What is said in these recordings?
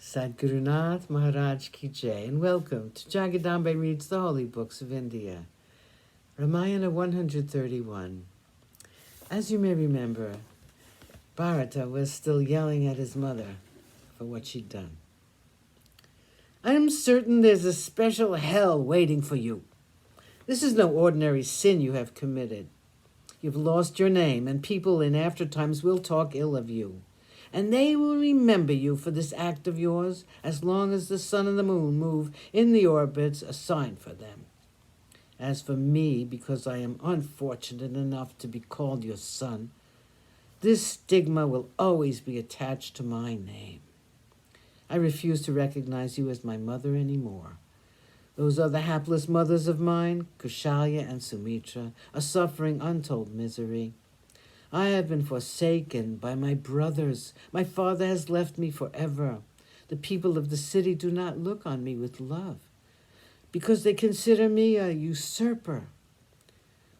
Sadgurunath Maharaj Ki Jai, and welcome to Jagadambe Reads the Holy Books of India. Ramayana 131. As you may remember, Bharata was still yelling at his mother for what she'd done. I'm certain there's a special hell waiting for you. This is no ordinary sin you have committed. You've lost your name, and people in after times will talk ill of you. And they will remember you for this act of yours as long as the sun and the moon move in the orbits assigned for them. As for me, because I am unfortunate enough to be called your son, this stigma will always be attached to my name. I refuse to recognize you as my mother anymore. Those other hapless mothers of mine, Kushalya and Sumitra, are suffering untold misery. I have been forsaken by my brothers. My father has left me forever. The people of the city do not look on me with love, because they consider me a usurper.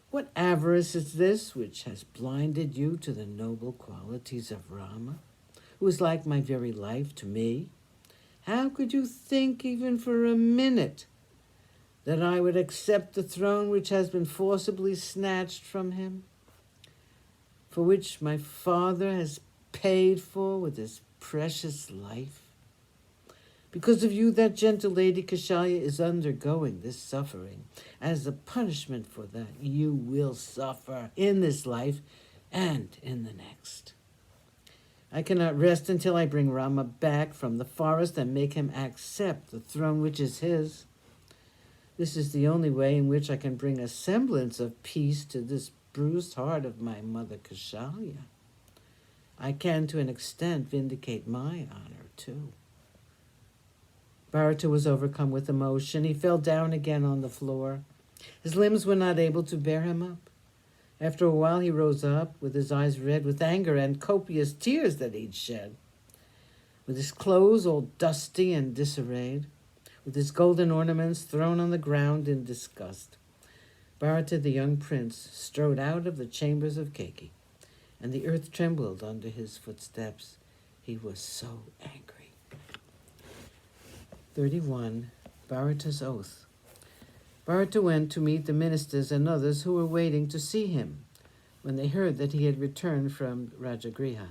What avarice is this which has blinded you to the noble qualities of Rama, who is like my very life to me? How could you think even for a minute that I would accept the throne which has been forcibly snatched from him, for which my father has paid for with his precious life? Because of you, that gentle lady Kushalya is undergoing this suffering. As a punishment for that, you will suffer in this life and in the next. I cannot rest until I bring Rama back from the forest and make him accept the throne which is his. This is the only way in which I can bring a semblance of peace to this bruised heart of my mother Kushalya. I can, to an extent, vindicate my honor, too. Bharata was overcome with emotion. He fell down again on the floor. His limbs were not able to bear him up. After a while he rose up, with his eyes red with anger and copious tears that he'd shed. With his clothes all dusty and disarrayed, with his golden ornaments thrown on the ground in disgust, Bharata, the young prince, strode out of the chambers of Keiki, and the earth trembled under his footsteps. He was so angry. 31. Bharata's Oath. Bharata went to meet the ministers and others who were waiting to see him when they heard that he had returned from Rajagriha.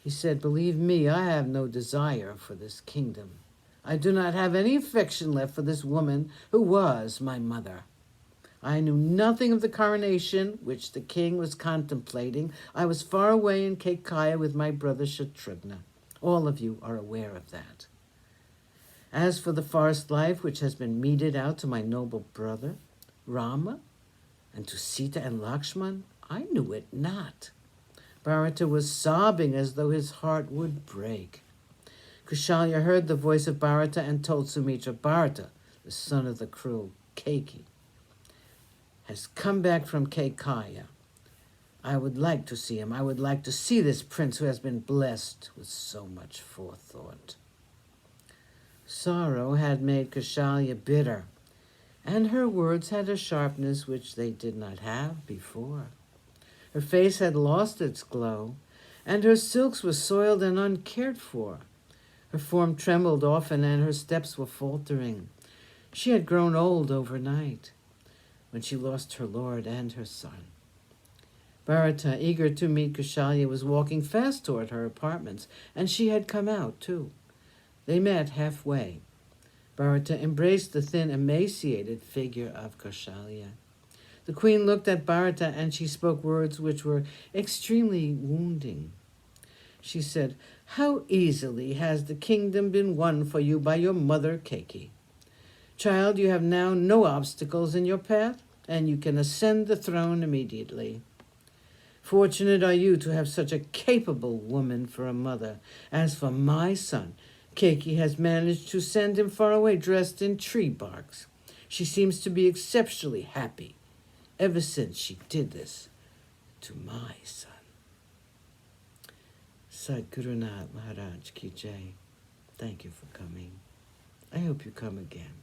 He said, "Believe me, I have no desire for this kingdom. I do not have any affection left for this woman who was my mother. I knew nothing of the coronation which the king was contemplating. I was far away in Kaikaya with my brother Shatrughna. All of you are aware of that. As for the forest life which has been meted out to my noble brother, Rama, and to Sita and Lakshman, I knew it not." Bharata was sobbing as though his heart would break. Kushalya heard the voice of Bharata and told Sumitra, "Bharata, the son of the cruel Keiki, has come back from Kaikaya. I would like to see him. I would like to see this prince who has been blessed with so much forethought." Sorrow had made Kushalya bitter, and her words had a sharpness which they did not have before. Her face had lost its glow, and her silks were soiled and uncared for. Her form trembled often, and her steps were faltering. She had grown old overnight, when she lost her lord and her son. Bharata, eager to meet Kushalya, was walking fast toward her apartments, and she had come out, too. They met halfway. Bharata embraced the thin, emaciated figure of Kushalya. The queen looked at Bharata, and she spoke words which were extremely wounding. She said, "How easily has the kingdom been won for you by your mother Keiki. Child, you have now no obstacles in your path, and you can ascend the throne immediately. Fortunate are you to have such a capable woman for a mother. As for my son, Keiki has managed to send him far away dressed in tree barks. She seems to be exceptionally happy ever since she did this to my son." Sadgurunath Maharaj Ki Jai. Thank you for coming. I hope you come again.